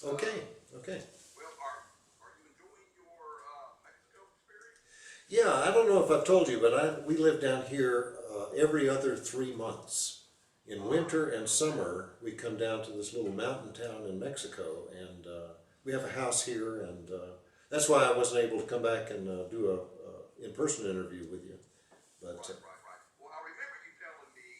Okay, okay. Well, are you enjoying your Mexico experience? Yeah, I don't know if I've told you, but we live down here every other 3 months. In winter and Okay. summer, we come down to this little mountain town in Mexico, and we have a house here, and that's why I wasn't able to come back and do a in-person interview with you. But Right, right, right. Well, I remember you telling me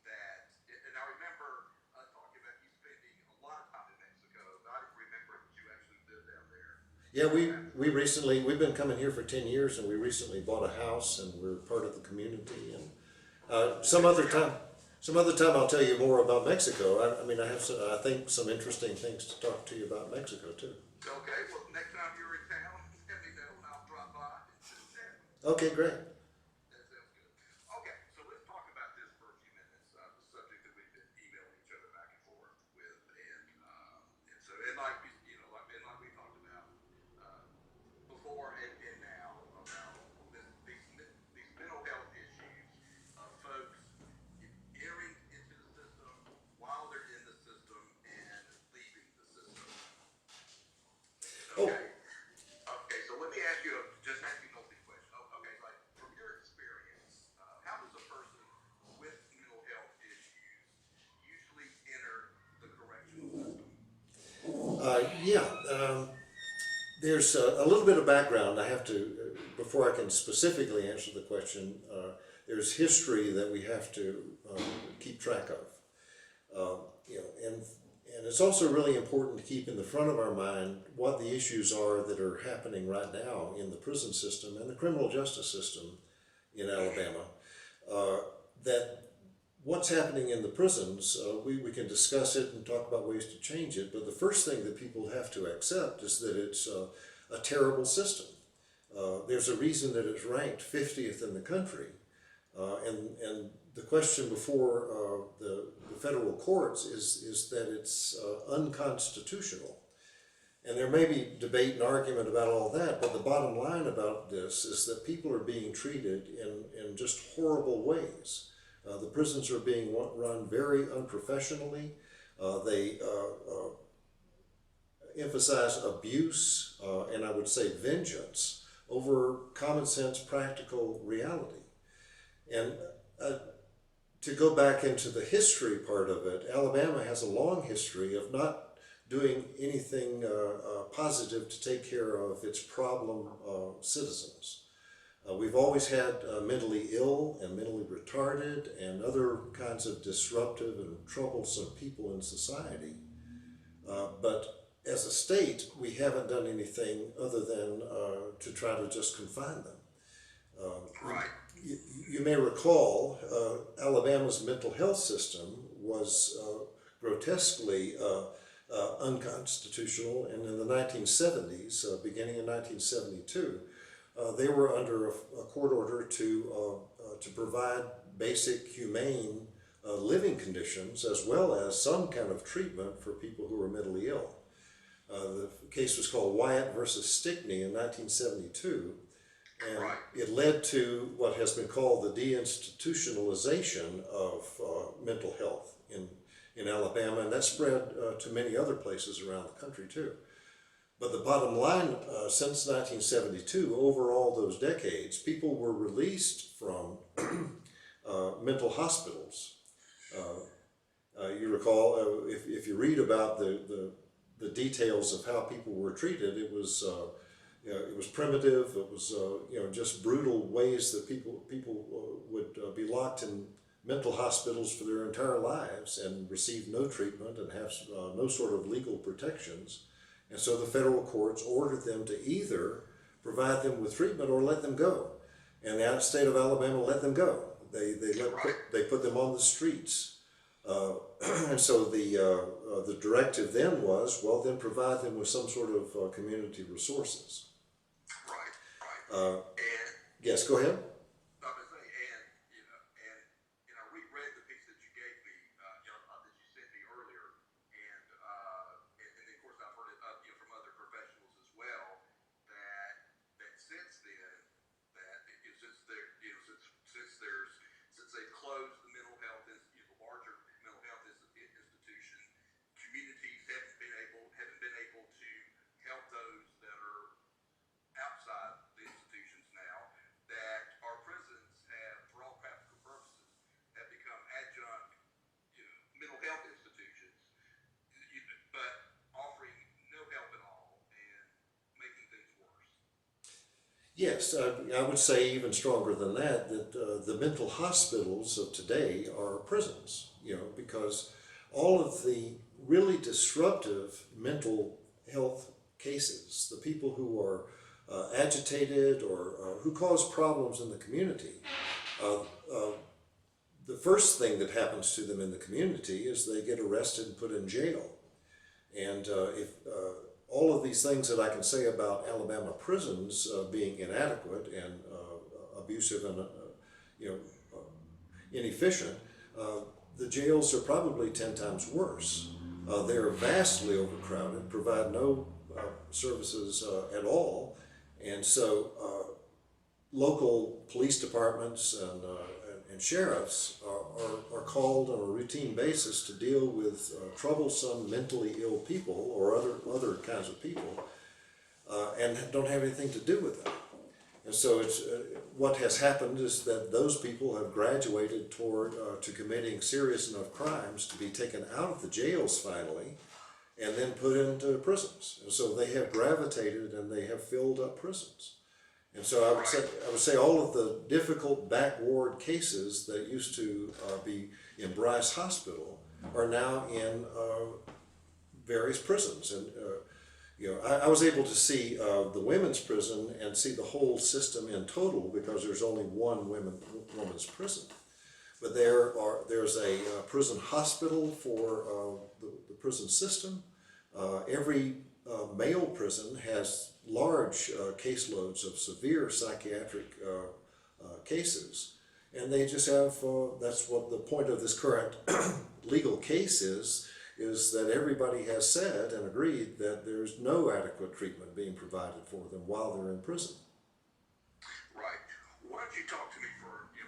that, and I remember talking about you spending a lot of time in Mexico, but I didn't remember that you actually lived down there yeah, at the we time. recently we've been coming here for 10 years, and we recently bought a house, and we're part of the community. And Well, good for you. some other time I'll tell you more about Mexico. I mean, I have some, I think some interesting things to talk to you about Mexico too. Okay, well, next time you're in town, let me know and I'll drop by and sit chat. Okay, great. That sounds good. Okay, so let's talk about this for a few minutes. The subject that we've been emailing each other back and forth with, and so and like we, like we talked about uh, before and now about these mental health issues of folks entering into the system while they're in the system and leaving the system. Oh, Okay. Okay, so let me ask you, just ask you a big question. Oh, okay, like from your experience, how does a person with mental health issues usually enter the correctional system? yeah. There's a little bit of background I have to, before I can specifically answer the question. There's history that we have to keep track of. You know, and it's also really important to keep in the front of our mind what the issues are that are happening right now in the prison system and the criminal justice system in Alabama. Uh, that what's happening in the prisons, we can discuss it and talk about ways to change it, but the first thing that people have to accept is that it's a terrible system. There's a reason that it's ranked 50th in the country. And the question before the federal courts is that it's unconstitutional. And there may be debate and argument about all that, but the bottom line about this is that people are being treated in just horrible ways. The prisons are being run very unprofessionally. They emphasize abuse and I would say vengeance over common sense, practical reality. And uh, to go back into the history part of it, Alabama has a long history of not doing anything positive to take care of its problem citizens. We've always had mentally ill and mentally retarded and other kinds of disruptive and troublesome people in society. But as a state, we haven't done anything other than to try to just confine them. Right. You may recall Alabama's mental health system was grotesquely unconstitutional, and in the 1970s, beginning in 1972, they were under a court order to provide basic humane living conditions as well as some kind of treatment for people who were mentally ill. The case was called Wyatt versus Stickney in 1972, and Right. it led to what has been called the deinstitutionalization of mental health in Alabama, and that spread to many other places around the country too. But the bottom line, since 1972, over all those decades, people were released from mental hospitals. You recall, if you read about the details of how people were treated, it was primitive. It was just brutal ways that people would be locked in mental hospitals for their entire lives and receive no treatment and have no sort of legal protections. And so the federal courts ordered them to either provide them with treatment or let them go. And the state of Alabama let them go. They put them on the streets. And so the directive then was, well, then provide them with some sort of community resources. Right. Right. Uh, And yes, go ahead. I was saying, and I reread the piece that you gave me, that you sent me earlier, and of course I've heard it, from other professionals as well, that since then, since there, since there's since they've closed the mental health, the larger mental health institution, communities haven't been able Yes, I would say even stronger than that, that the mental hospitals of today are prisons, because all of the really disruptive mental health cases, the people who are agitated or who cause problems in the community, uh, uh, the first thing that happens to them in the community is they get arrested and put in jail. And if all of these things that I can say about Alabama prisons being inadequate and abusive and you know inefficient, uh, the jails are probably 10 times worse. They are vastly overcrowded, provide no services at all, and so local police departments and sheriffs are called on a routine basis to deal with troublesome mentally ill people or other kinds of people, and don't have anything to do with them. And so it's what has happened is that those people have graduated toward to committing serious enough crimes to be taken out of the jails finally, and then put into prisons. And so they have gravitated and they have filled up prisons. And so I would say all of the difficult back ward cases that used to be in Bryce Hospital are now in various prisons. And I was able to see the women's prison and see the whole system in total because there's only one women's prison. But there's a prison hospital for the prison system. Every male prison has large caseloads of severe psychiatric cases, and they just have, that's what the point of this current legal case is that everybody has said and agreed that there's no adequate treatment being provided for them while they're in prison. Right. Why don't you talk to me for a few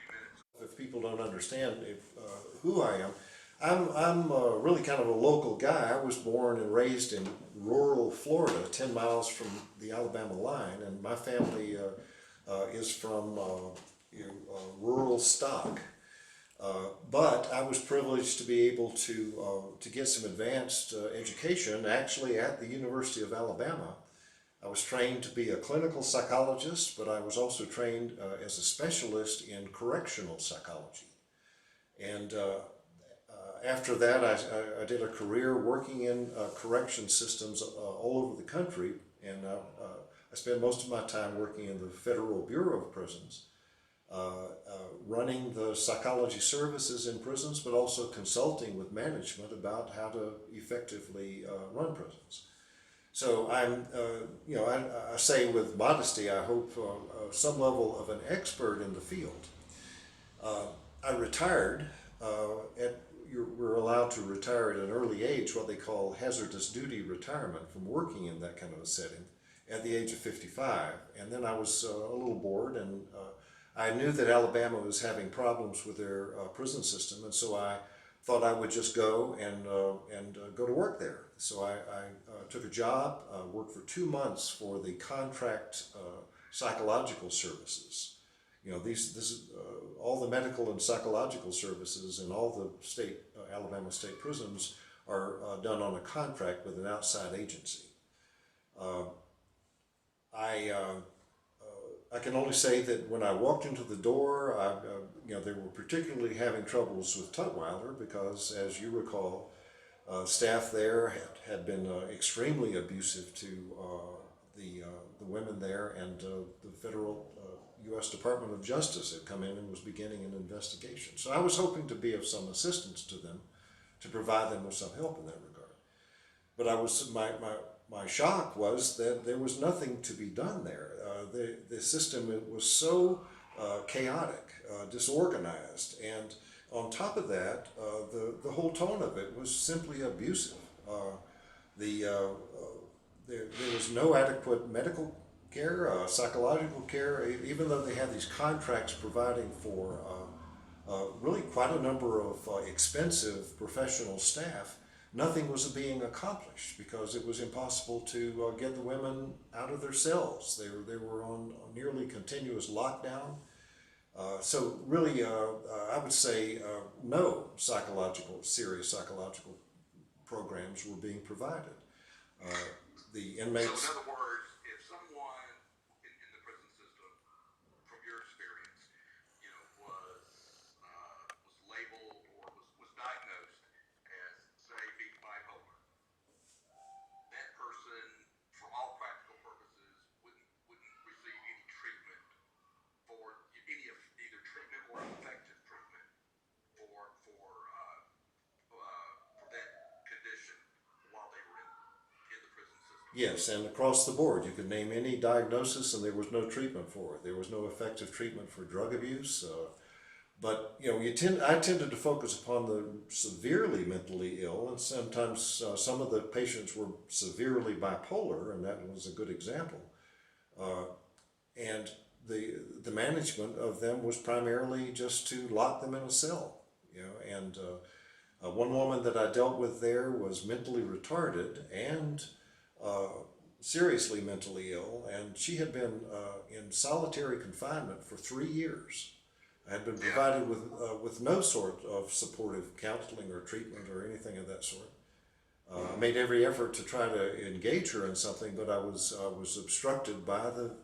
minutes? If people don't understand who I am, I'm really kind of a local guy. I was born and raised in rural Florida, 10 miles from the Alabama line, and my family is from rural stock. But I was privileged to be able to get some advanced education actually at the University of Alabama. I was trained to be a clinical psychologist, but I was also trained as a specialist in correctional psychology. And after that, I did a career working in correction systems all over the country, and I spent most of my time working in the Federal Bureau of Prisons, running the psychology services in prisons, but also consulting with management about how to effectively run prisons. So I say with modesty, I hope some level of an expert in the field. I retired we're allowed to retire at an early age, what they call hazardous duty retirement from working in that kind of a setting at the age of 55. And then I was a little bored, and I knew that Alabama was having problems with their prison system, and so I thought I would just go and go to work there. So I took a job, worked for 2 months for the contract psychological services. All the medical and psychological services in all the Alabama state prisons are done on a contract with an outside agency. I can only say that when I walked into the door, they were particularly having troubles with Tutwiler because, as you recall, staff there had been extremely abusive to the women there, and the federal U.S. Department of Justice had come in and was beginning an investigation. So I was hoping to be of some assistance to them, to provide them with some help in that regard. But my shock was that there was nothing to be done there. The system was so chaotic, disorganized, and on top of that, the whole tone of it was simply abusive. There was no adequate medical care, psychological care, even though they had these contracts providing for really quite a number of expensive professional staff. Nothing was being accomplished because it was impossible to get the women out of their cells. They were on nearly continuous lockdown. So really, I would say no serious psychological programs were being provided. The inmates. So in other words, if someone Yes, and across the board, you could name any diagnosis and there was no treatment for it. There was no effective treatment for drug abuse. But I tended to focus upon the severely mentally ill, and sometimes some of the patients were severely bipolar, and that was a good example. And the management of them was primarily just to lock them in a cell, And one woman that I dealt with there was mentally retarded and seriously mentally ill, and she had been in solitary confinement for 3 years. I had been provided with no sort of supportive counseling or treatment or anything of that sort. I made every effort to try to engage her in something, but I was obstructed by the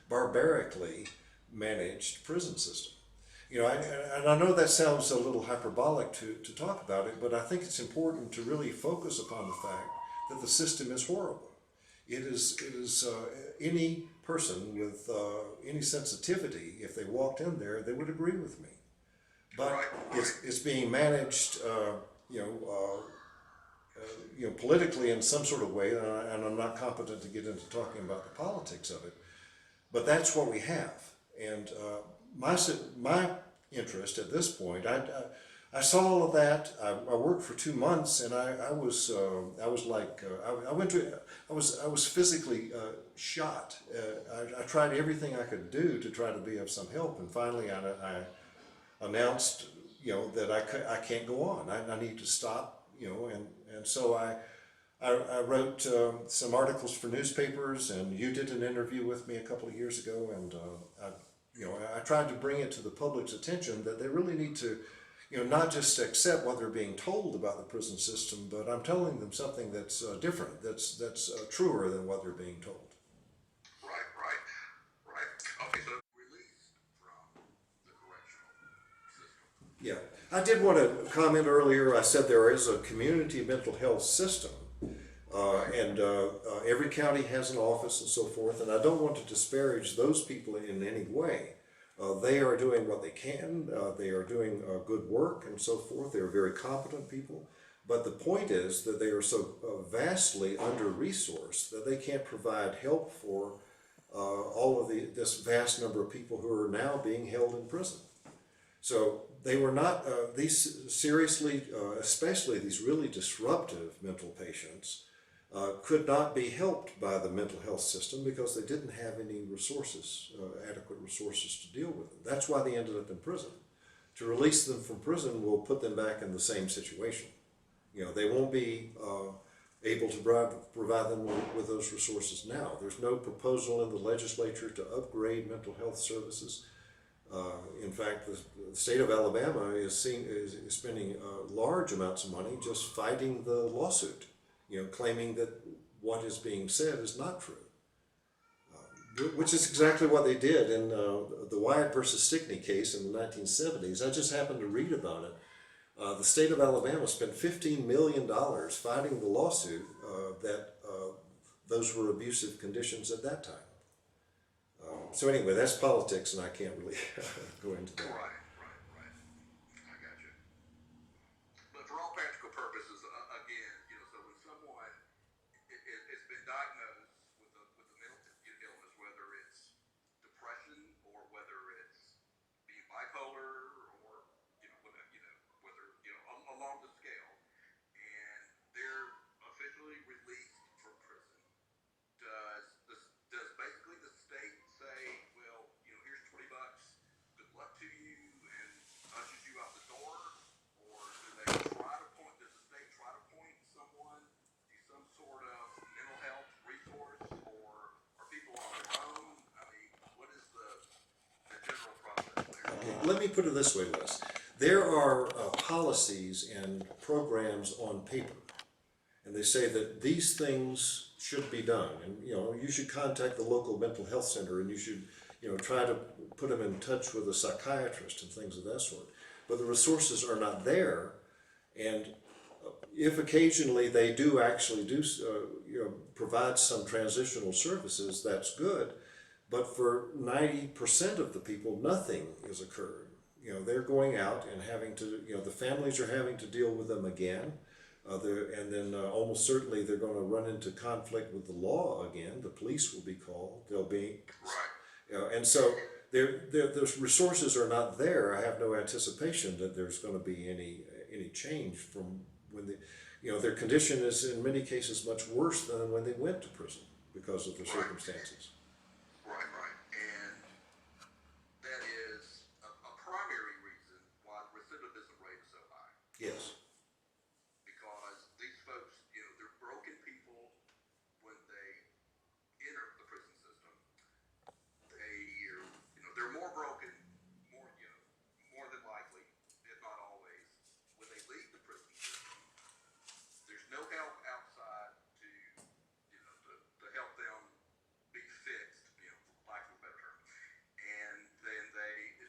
barbarically managed prison system. And I know that sounds a little hyperbolic to talk about it, but I think it's important to really focus upon the fact that the system is horrible. It is any person with any sensitivity, if they walked in there, they would agree with me. But it's being managed, politically in some sort of way, and I'm not competent to get into talking about the politics of it. But that's what we have, and my interest at this point, I saw all of that. I worked for 2 months, and I was physically shot. I tried everything I could do to try to be of some help, and finally I announced, that I can't go on. I need to stop, and so I wrote some articles for newspapers, and you did an interview with me a couple of years ago, and I tried to bring it to the public's attention that they really need to, not just accept what they're being told about the prison system, but I'm telling them something that's different, that's truer than what they're being told. Right. Okay, so released from the correctional system. Yeah, I did want to comment earlier. I said there is a community mental health system, and every county has an office and so forth, and I don't want to disparage those people in any way. They are doing what they can, they are doing good work and so forth. They are very competent people, but the point is that they are so vastly under-resourced that they can't provide help for all of this vast number of people who are now being held in prison. So they were not, these seriously, especially these really disruptive mental patients, could not be helped by the mental health system because they didn't have any resources, adequate resources to deal with them. That's why they ended up in prison. To release them from prison will put them back in the same situation. They won't be able to provide them with those resources now. There's no proposal in the legislature to upgrade mental health services. In fact, the state of Alabama is spending large amounts of money just fighting the lawsuit, claiming that what is being said is not true, which is exactly what they did in the Wyatt versus Stickney case in the 1970s. I just happened to read about it. The state of Alabama spent $15 million fighting the lawsuit that those were abusive conditions at that time. So anyway, that's politics, and I can't really go into that. Right. I got you. But for all practical purposes, again, so when someone it's been diagnosed with a mental illness, whether it's depression or whether it's being bipolar or whether along the scale, and they're officially released from prison, does basically the state say, well, here's $20, good luck to you, and ushers you out the door, or does the state try to point someone to some sort of mental health resource, or are people on their own? I mean, what is the general process there? Okay, let me put it this way, Les. There are policies and programs on paper, and they say that these things should be done, and you should contact the local mental health center, and you should try to put them in touch with a psychiatrist and things of that sort. But the resources are not there, and if occasionally they do actually provide some transitional services, that's good. But for 90% of the people, nothing has occurred. They're going out and having to, the families are having to deal with them again. And then almost certainly they're going to run into conflict with the law again. The police will be called. They'll be, and so the resources are not there. I have no anticipation that there's going to be any change from when their condition is in many cases much worse than when they went to prison because of the circumstances. Right, right. And that is a primary reason why the recidivism rate is so high. Yes. Because these folks, they're broken people when they enter the prison system. They're more broken, more than likely, if not always, when they leave the prison system. There's no help outside to help them be fixed, for lack of a better term. And then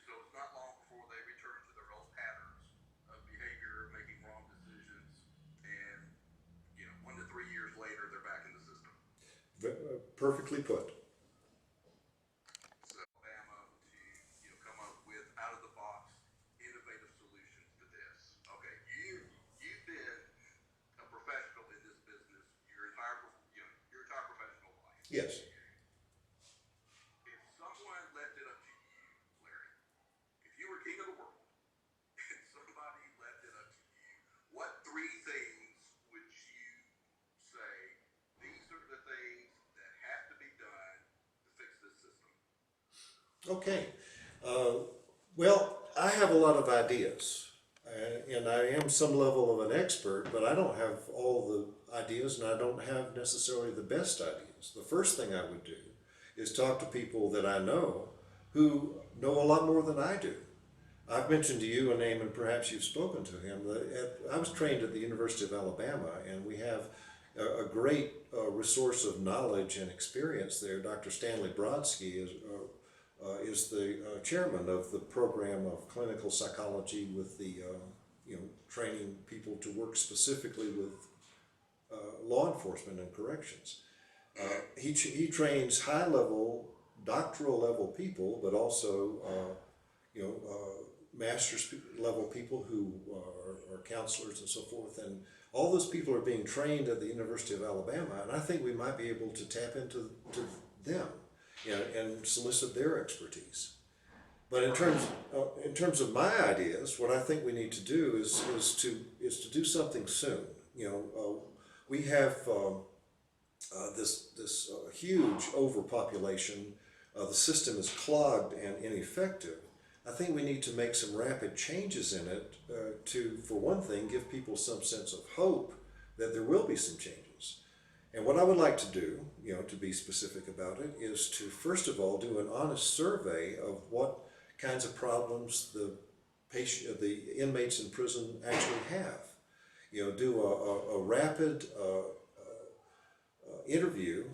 so it's not long before they return to their old patterns of behavior, making wrong decisions, and 1 to 3 years later, they're back in the system. Perfectly put. So Alabama to come up with out of the box, innovative solutions to this. Okay, you've been a professional in this business your entire professional life. Yes. If someone left it up to you, Larry, if you were king of the world, and somebody left it up to you, what 3 things would you say? These are the things that have to be done to fix this system. Okay. Well, I have a lot of ideas, and I am some level of an expert, but I don't have all the ideas, and I don't have necessarily the best ideas. The first thing I would do is talk to people that I know who know a lot more than I do. I've mentioned to you a name, and perhaps you've spoken to him. I was trained at the University of Alabama, and we have a great resource of knowledge and experience there. Dr. Stanley Brodsky is the chairman of the program of clinical psychology with the training people to work specifically with law enforcement and corrections. He trains high-level, doctoral level people, but also master's level people who are counselors and so forth, and all those people are being trained at the University of Alabama, and I think we might be able to tap into them and solicit their expertise. But in terms of my ideas, what I think we need to do is to do something soon. We have this huge overpopulation. The system is clogged and ineffective. I think we need to make some rapid changes in it to, for one thing, give people some sense of hope that there will be some changes. And what I would like to do, to be specific about it, is to first of all do an honest survey of what kinds of problems the inmates in prison actually have. Do a rapid interview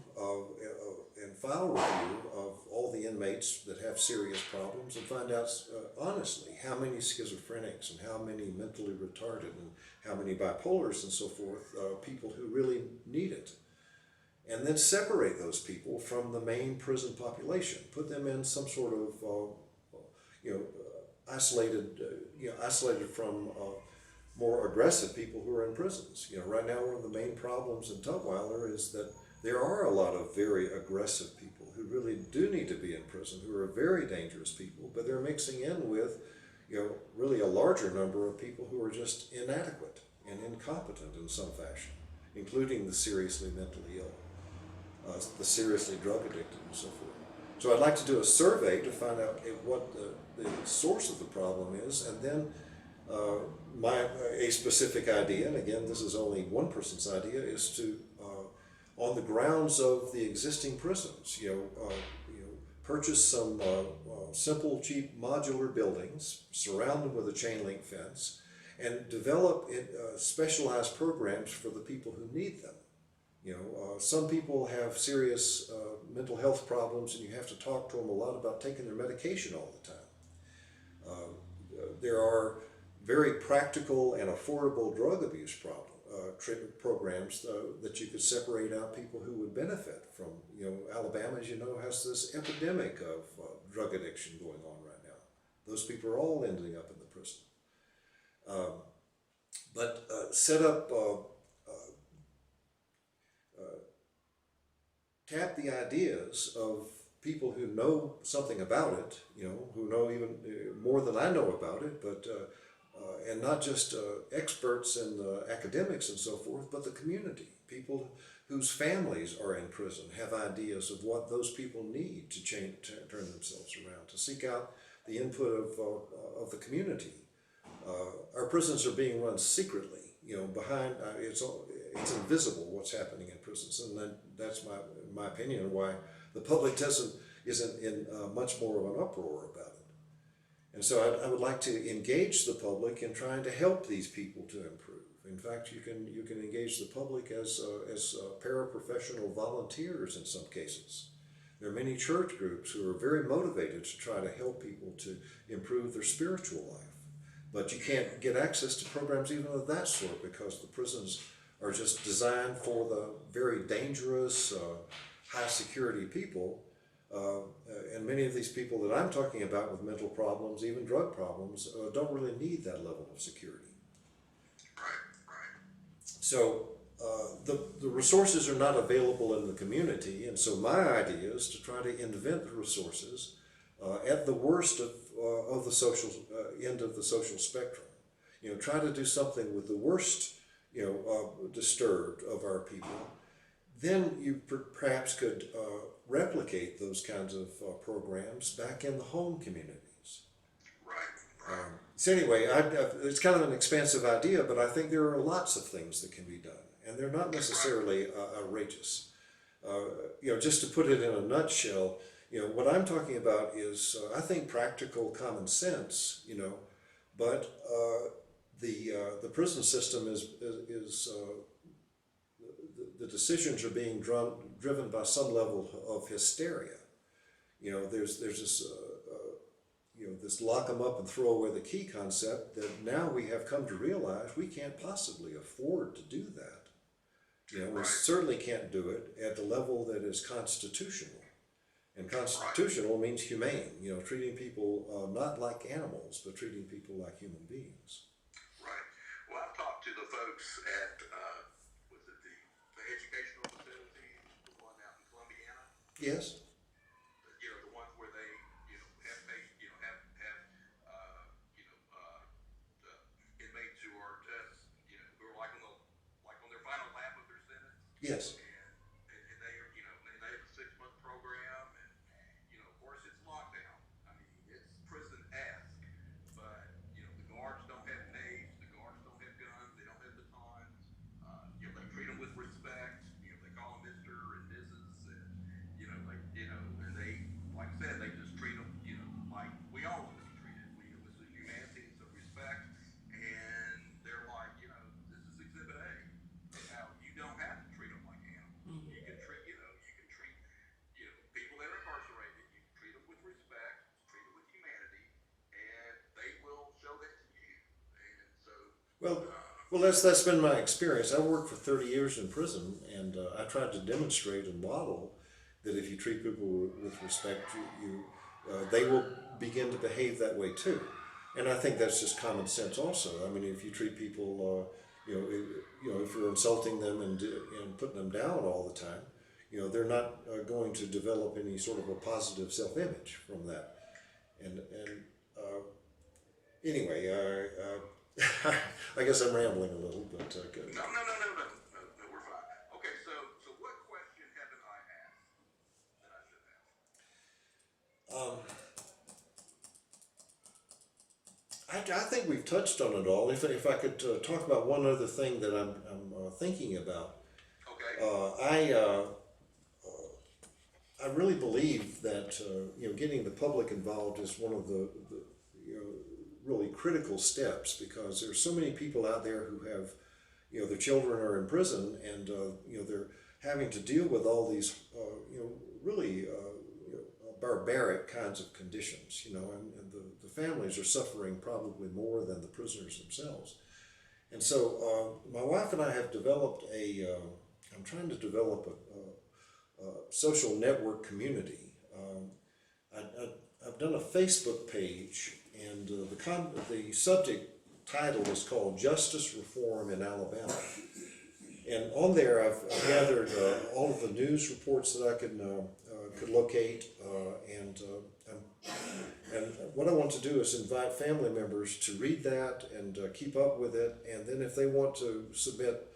and file review of all the inmates that have serious problems and find out honestly how many schizophrenics and how many mentally retarded and how many bipolars and so forth, people who really need it. And then separate those people from the main prison population, put them in some sort of isolated from more aggressive people who are in prisons. Right now one of the main problems in Tutwiler is that there are a lot of very aggressive people who really do need to be in prison, who are very dangerous people, but they're mixing in with, really a larger number of people who are just inadequate and incompetent in some fashion, including the seriously mentally ill, the seriously drug addicted and so forth. So I'd like to do a survey to find out what the source of the problem is, and then a specific idea, and again this is only one person's idea, is to on the grounds of the existing prisons, purchase some simple, cheap, modular buildings, surround them with a chain link fence, and develop specialized programs for the people who need them. Some people have serious mental health problems, and you have to talk to them a lot about taking their medication all the time. There are very practical and affordable drug abuse treatment programs that you could separate out people who would benefit from. Alabama, as you know, has this epidemic of drug addiction going on right now. Those people are all ending up in the prison. But set up tap the ideas of people who know something about it, who know even more than I know about it, but and not just experts and academics and so forth, but the community, people whose families are in prison have ideas of what those people need to change, to turn themselves around, to seek out the input of the community. Our prisons are being run secretly, behind, it's invisible what's happening in prisons, and that's my opinion why the public isn't in much more of an uproar about it. And so I would like to engage the public in trying to help these people to improve. In fact, you can engage the public as paraprofessional volunteers in some cases. There are many church groups who are very motivated to try to help people to improve their spiritual life. But you can't get access to programs even of that sort because the prisons are just designed for the very dangerous, high security people. And many of these people that I'm talking about with mental problems, even drug problems, don't really need that level of security. So the resources are not available in the community, and so my idea is to try to invent the resources at the worst of the social end of the social spectrum. Try to do something with the worst, disturbed of our people. Then you perhaps could replicate those kinds of programs back in the home communities. Right. So anyway, it's kind of an expansive idea, but I think there are lots of things that can be done, and they're not necessarily outrageous. Just to put it in a nutshell, what I'm talking about is, I think, practical common sense. But the prison system is the decisions are being driven by some level of hysteria. There's this. This lock them up and throw away the key concept that now we have come to realize we can't possibly afford to do that. We certainly can't do it at the level that is constitutional. And constitutional means humane, treating people not like animals, but treating people like human beings. Right. Well, I've talked to the folks at, was it the educational facility, the one out in Columbiana? Yes. The ones where they, inmates who are just, who are like on their final lap of their sentence. Yes. And they are, and they have a 6-month program, and of course it's lockdown. I mean, it's prison-esque, but the guards don't have knives, the guards don't have guns, they don't have batons. They treat them with respect. They call them Mr. and Mrs. and and they, like I said, they just treat them, like we all want to be treated. With some humanity and some respect. And they're like, this is Exhibit A of how you don't have to treat them like animals. You can treat, people that are incarcerated, you can treat them with respect, treat them with humanity, and they will show that to you. And so, well, that's been my experience. I worked for 30 years in prison, and I tried to demonstrate and model that if you treat people with respect, they will begin to behave that way too. And I think that's just common sense also. I mean, if you treat people, if you're insulting them and putting them down all the time, they're not going to develop any sort of a positive self-image from that. And anyway, I guess I'm rambling a little, but good. No, we're fine. Okay, so what question haven't I asked that I should ask? I think we've touched on it all. If I could talk about one other thing that I'm thinking about. Okay. I really believe that getting the public involved is one of the really critical steps, because there's so many people out there who have their children are in prison, and they're having to deal with all these really barbaric kinds of conditions, and the families are suffering probably more than the prisoners themselves. And so my wife and I have developed I'm trying to develop a social network community. I've done a Facebook page, and the subject title is called Justice Reform in Alabama. And on there, I've gathered all of the news reports that I could locate, and what I want to do is invite family members to read that and keep up with it. And then if they want to submit,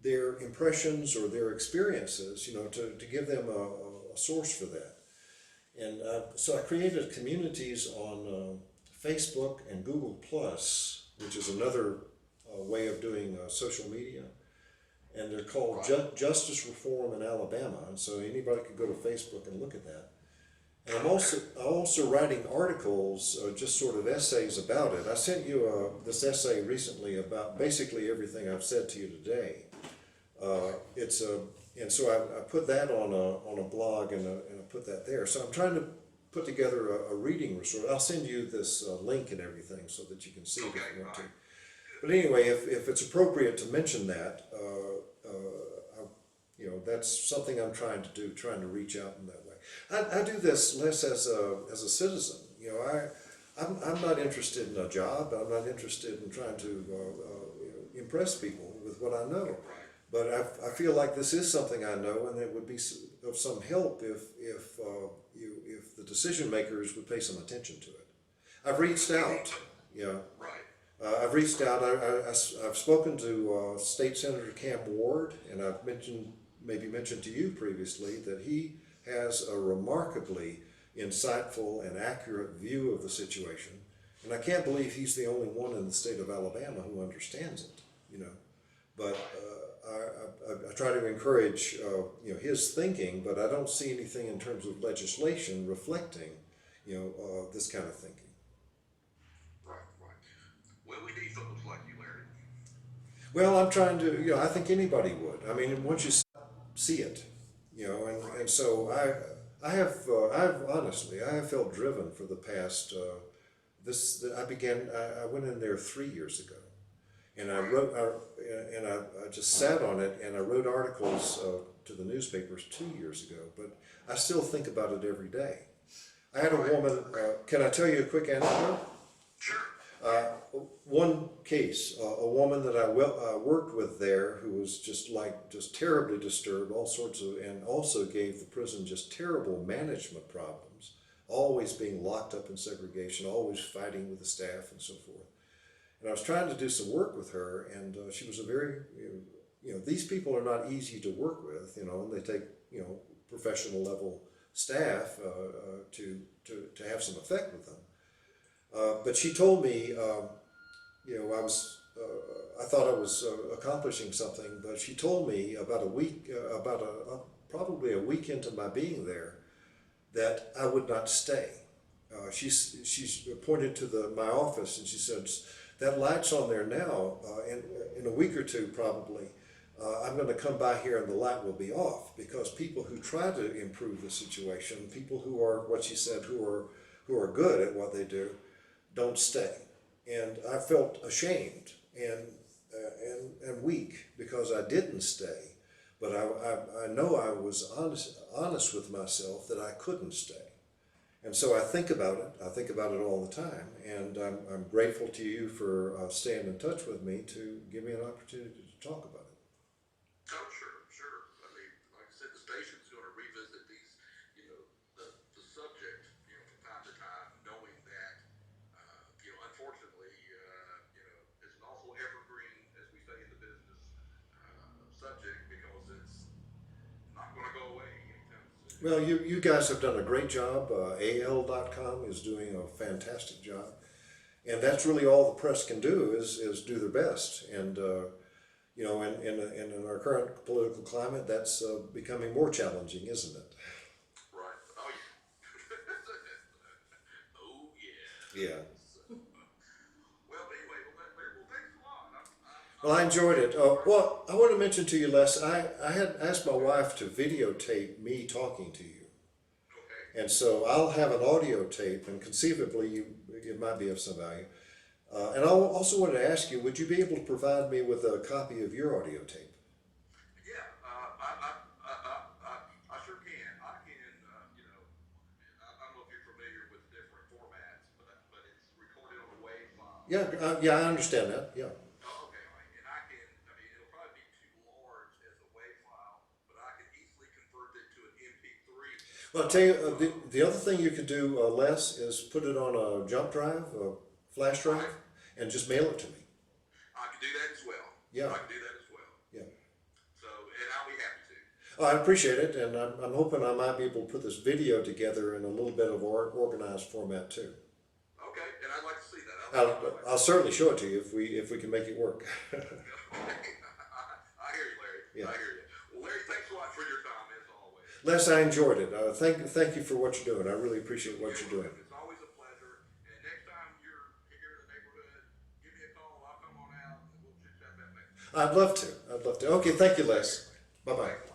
their impressions or their experiences, to give them a source for that. And so I created communities on Facebook and Google Plus, which is another way of doing social media. And they're called Justice Reform in Alabama. And so anybody could go to Facebook and look at that. And I'm also writing articles, just sort of essays about it. I sent you this essay recently about basically everything I've said to you today. And so I put that on a blog and I put that there. So I'm trying to put together a reading resource. I'll send you this link and everything so that you can see it if you want to. But anyway, if it's appropriate to mention that, that's something I'm trying to do, trying to reach out in that way. I do this less as a citizen. I'm not interested in a job. I'm not interested in trying to impress people with what I know. But I feel like this is something I know, and it would be of some help if the decision makers would pay some attention to it. I've reached out. I've reached out. I've spoken to State Senator Cam Ward, and I've mentioned to you previously that he has a remarkably insightful and accurate view of the situation, and I can't believe he's the only one in the state of Alabama who understands it. But I try to encourage his thinking, but I don't see anything in terms of legislation reflecting this kind of thinking. Well, we need folks like you, Larry. Well, I'm trying to, I think anybody would. I mean, once you see it, and so I've honestly, I have felt driven for the past, I went in there 3 years ago, and I just sat on it, and I wrote articles to the newspapers 2 years ago, but I still think about it every day. I had a woman, can I tell you a quick anecdote? Sure. One case, a woman that I worked with there who was just terribly disturbed, and also gave the prison just terrible management problems, always being locked up in segregation, always fighting with the staff and so forth. And I was trying to do some work with her, and she was a very, these people are not easy to work with, and they take, professional level staff to have some effect with them. But she told me, I thought I was accomplishing something, but she told me about probably a week into my being there, that I would not stay. She pointed to my office, and she said, that light's on there now, in a week or two probably, I'm going to come by here and the light will be off, because people who try to improve the situation, people who are, what she said, who are good at what they do, don't stay. And I felt ashamed and weak because I didn't stay, but I know I was honest with myself that I couldn't stay. And so I think about it all the time, and I'm grateful to you for staying in touch with me to give me an opportunity to talk about it. Oh, sure. I mean, like I said, the station's going to revisit these, the subject, from time to time, knowing that, unfortunately, it's an awful evergreen, as we say in the business, subject, because it's not going to go away anytime soon. Well, you guys have done a great job. AL.com is doing a fantastic job, and that's really all the press can do is do their best. And in our current political climate, that's becoming more challenging, isn't it? Right. Oh yeah. Oh yeah. Yeah. Well, anyway, thanks a lot. Well, I enjoyed it. Well, I want to mention to you, Les, I had asked my wife to videotape me talking to you. Okay. And so I'll have an audio tape, and conceivably it might be of some value. And I also wanted to ask you, would you be able to provide me with a copy of your audio tape? Yeah, I sure can. I can, I don't know if you're familiar with different formats, but it's recorded on a WAV file. Yeah, I understand that. Yeah. Oh, okay, all right. And I can I'll tell you, the other thing you could do, Les, is put it on a jump drive, a flash drive, and just mail it to me. I could do that as well. Yeah. I could do that as well. Yeah. So, and I'll be happy to. I appreciate it, and I'm hoping I might be able to put this video together in a little bit of organized format too. Okay, and I'd like to see that. I'll certainly show it to you if we can make it work. I hear you, Larry. Yeah. I hear you. Well, Larry, thanks a lot for your time, as always. Les, I enjoyed it. Thank you for what you're doing. I really appreciate what you're doing. It's always a pleasure. And next time you're here in the neighborhood, give me a call. I'll come on out and we'll chit chat that next. I'd love to. Okay, thank you, Les. Bye-bye.